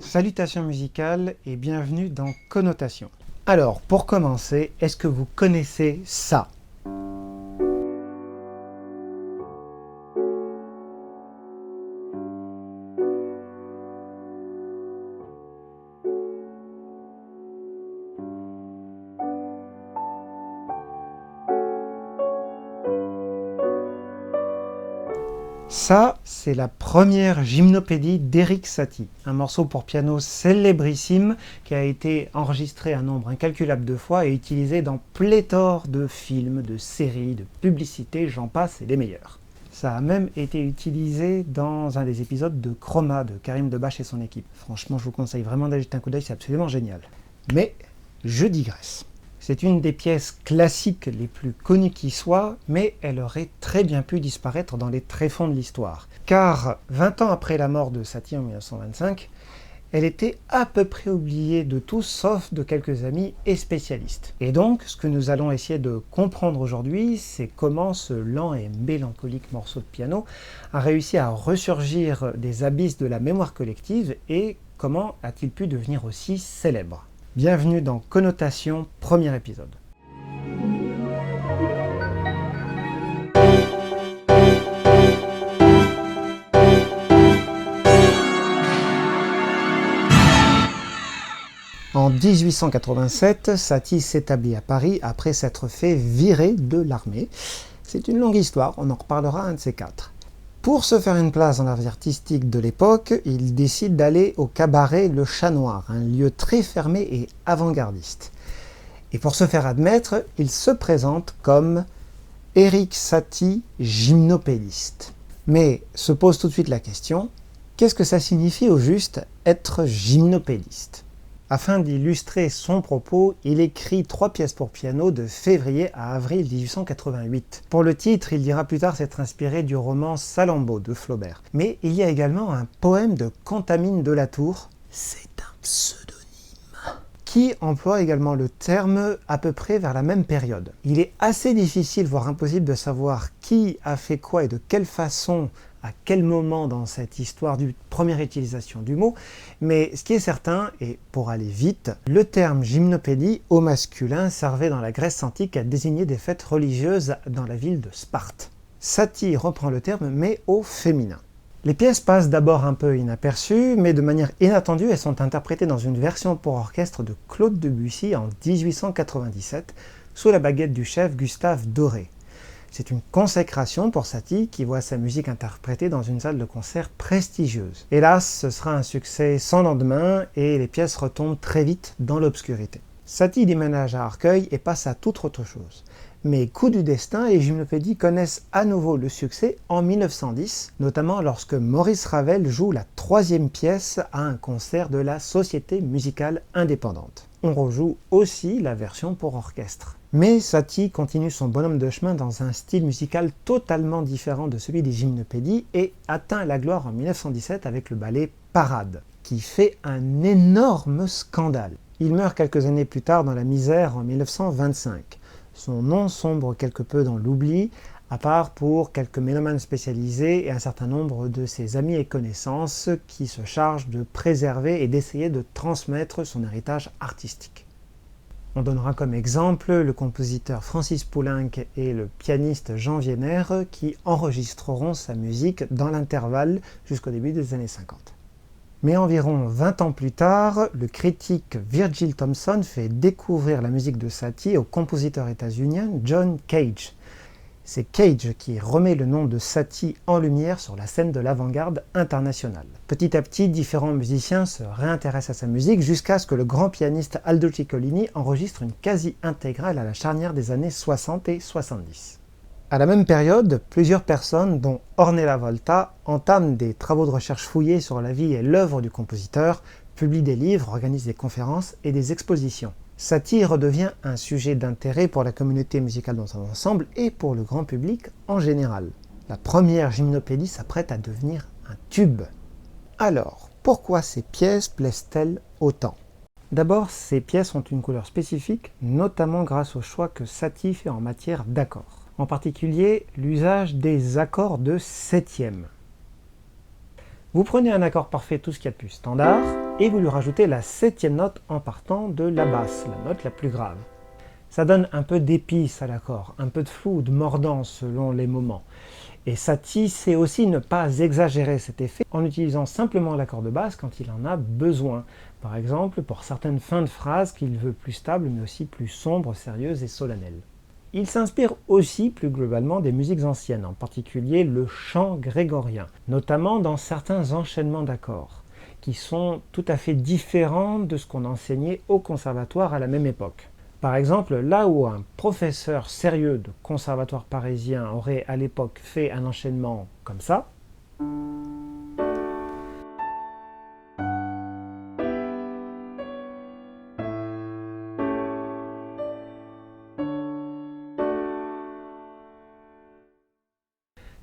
Salutations musicales et bienvenue dans Connotation. Alors, pour commencer, est-ce que vous connaissez ça ? Ça, c'est la première gymnopédie d'Erik Satie, un morceau pour piano célébrissime qui a été enregistré un nombre incalculable de fois et utilisé dans pléthore de films, de séries, de publicités, j'en passe et des meilleurs. Ça a même été utilisé dans un des épisodes de Chroma de Karim Debache et son équipe. Franchement, je vous conseille vraiment d'aller jeter un coup d'œil, c'est absolument génial. Mais je digresse. C'est une des pièces classiques les plus connues qui soit, mais elle aurait très bien pu disparaître dans les tréfonds de l'histoire. Car 20 ans après la mort de Satie en 1925, elle était à peu près oubliée de tous, sauf de quelques amis et spécialistes. Et donc, ce que nous allons essayer de comprendre aujourd'hui, c'est comment ce lent et mélancolique morceau de piano a réussi à ressurgir des abysses de la mémoire collective et comment a-t-il pu devenir aussi célèbre. Bienvenue dans Connotation, premier épisode. En 1887, Satie s'établit à Paris après s'être fait virer de l'armée. C'est une longue histoire, on en reparlera un de ces quatre. Pour se faire une place dans la vie artistique de l'époque, il décide d'aller au cabaret Le Chat Noir, un lieu très fermé et avant-gardiste. Et pour se faire admettre, il se présente comme Erik Satie, gymnopédiste. Mais se pose tout de suite la question, qu'est-ce que ça signifie au juste être gymnopédiste ? Afin d'illustrer son propos, il écrit 3 pièces pour piano de février à avril 1888. Pour le titre, il dira plus tard s'être inspiré du roman Salammbô de Flaubert. Mais il y a également un poème de Contamine de la Tour, c'est un pseudonyme, qui emploie également le terme à peu près vers la même période. Il est assez difficile, voire impossible de savoir qui a fait quoi et de quelle façon, à quel moment dans cette histoire du première utilisation du mot, mais ce qui est certain, et pour aller vite, le terme gymnopédie au masculin servait dans la Grèce antique à désigner des fêtes religieuses dans la ville de Sparte. Satie reprend le terme mais au féminin. Les pièces passent d'abord un peu inaperçues, mais de manière inattendue, elles sont interprétées dans une version pour orchestre de Claude Debussy en 1897, sous la baguette du chef Gustave Doré. C'est une consécration pour Satie qui voit sa musique interprétée dans une salle de concert prestigieuse. Hélas, ce sera un succès sans lendemain et les pièces retombent très vite dans l'obscurité. Satie déménage à Arcueil et passe à toute autre chose. Mais coup du destin, les gymnopédies connaissent à nouveau le succès en 1910, notamment lorsque Maurice Ravel joue la 3e pièce à un concert de la Société musicale indépendante. On rejoue aussi la version pour orchestre. Mais Satie continue son bonhomme de chemin dans un style musical totalement différent de celui des gymnopédies et atteint la gloire en 1917 avec le ballet Parade, qui fait un énorme scandale. Il meurt quelques années plus tard dans la misère en 1925. Son nom sombre quelque peu dans l'oubli, à part pour quelques mélomanes spécialisés et un certain nombre de ses amis et connaissances qui se chargent de préserver et d'essayer de transmettre son héritage artistique. On donnera comme exemple le compositeur Francis Poulenc et le pianiste Jean Wiener qui enregistreront sa musique dans l'intervalle jusqu'au début des années 50. Mais environ 20 ans plus tard, le critique Virgil Thomson fait découvrir la musique de Satie au compositeur états-unien John Cage. C'est Cage qui remet le nom de Satie en lumière sur la scène de l'avant-garde internationale. Petit à petit, différents musiciens se réintéressent à sa musique jusqu'à ce que le grand pianiste Aldo Ciccolini enregistre une quasi-intégrale à la charnière des années 60 et 70. À la même période, plusieurs personnes, dont Ornella Volta, entament des travaux de recherche fouillés sur la vie et l'œuvre du compositeur, publient des livres, organisent des conférences et des expositions. Satie redevient un sujet d'intérêt pour la communauté musicale dans son ensemble et pour le grand public en général. La première gymnopédie s'apprête à devenir un tube. Alors, pourquoi ces pièces plaisent-elles autant ? D'abord, ces pièces ont une couleur spécifique, notamment grâce au choix que Satie fait en matière d'accords. En particulier, l'usage des accords de septième. Vous prenez un accord parfait, tout ce qu'il y a de plus standard, et vous lui rajoutez la 7e note en partant de la basse, la note la plus grave. Ça donne un peu d'épice à l'accord, un peu de flou ou de mordant selon les moments. Et Satie sait aussi ne pas exagérer cet effet en utilisant simplement l'accord de basse quand il en a besoin. Par exemple, pour certaines fins de phrases qu'il veut plus stables mais aussi plus sombres, sérieuses et solennelles. Il s'inspire aussi plus globalement des musiques anciennes, en particulier le chant grégorien, notamment dans certains enchaînements d'accords, qui sont tout à fait différents de ce qu'on enseignait au conservatoire à la même époque. Par exemple, là où un professeur sérieux de conservatoire parisien aurait à l'époque fait un enchaînement comme ça,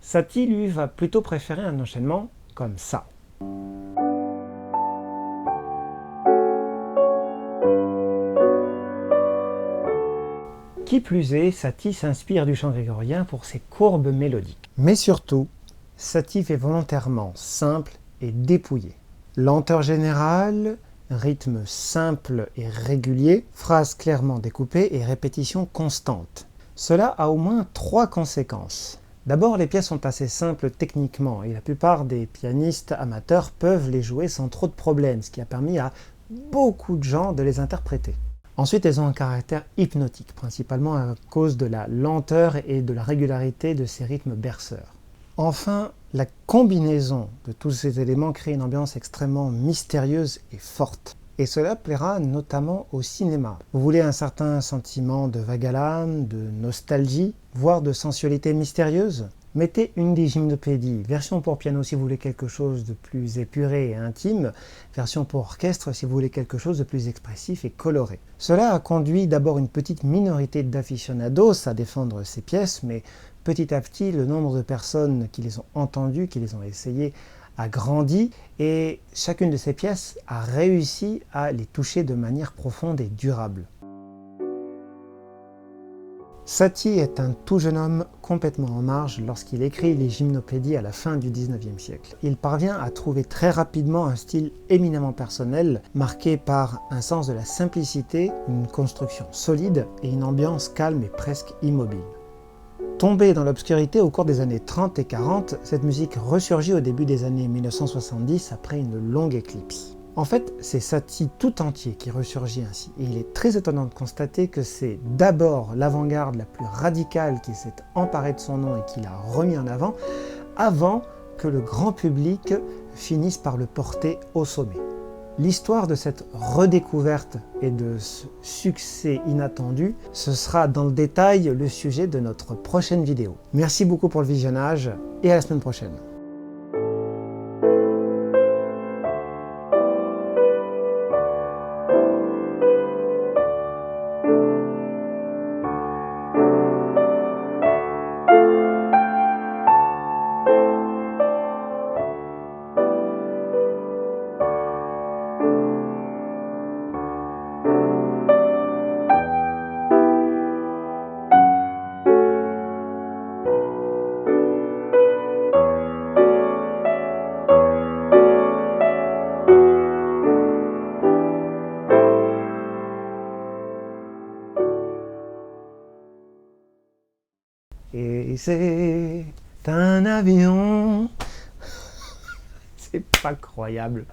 Satie, lui, va plutôt préférer un enchaînement comme ça. Qui plus est, Satie s'inspire du chant grégorien pour ses courbes mélodiques. Mais surtout, Satie fait volontairement simple et dépouillé. Lenteur générale, rythme simple et régulier, phrases clairement découpées et répétitions constantes. Cela a au moins 3 conséquences. D'abord, les pièces sont assez simples techniquement et la plupart des pianistes amateurs peuvent les jouer sans trop de problèmes, ce qui a permis à beaucoup de gens de les interpréter. Ensuite, elles ont un caractère hypnotique, principalement à cause de la lenteur et de la régularité de ces rythmes berceurs. Enfin, la combinaison de tous ces éléments crée une ambiance extrêmement mystérieuse et forte. Et cela plaira notamment au cinéma. Vous voulez un certain sentiment de vague à l'âme, de nostalgie, voire de sensualité mystérieuse? Mettez une des gymnopédies, version pour piano si vous voulez quelque chose de plus épuré et intime, version pour orchestre si vous voulez quelque chose de plus expressif et coloré. Cela a conduit d'abord une petite minorité d'aficionados à défendre ces pièces, mais petit à petit, le nombre de personnes qui les ont entendues, qui les ont essayées, a grandi et chacune de ces pièces a réussi à les toucher de manière profonde et durable. Satie est un tout jeune homme complètement en marge lorsqu'il écrit les gymnopédies à la fin du XIXe siècle. Il parvient à trouver très rapidement un style éminemment personnel, marqué par un sens de la simplicité, une construction solide et une ambiance calme et presque immobile. Tombée dans l'obscurité au cours des années 30 et 40, cette musique ressurgit au début des années 1970 après une longue éclipse. En fait, c'est Satie tout entier qui ressurgit ainsi, et il est très étonnant de constater que c'est d'abord l'avant-garde la plus radicale qui s'est emparée de son nom et qui l'a remis en avant que le grand public finisse par le porter au sommet. L'histoire de cette redécouverte et de ce succès inattendu, ce sera dans le détail le sujet de notre prochaine vidéo. Merci beaucoup pour le visionnage et à la semaine prochaine. Et c'est un avion. C'est pas croyable.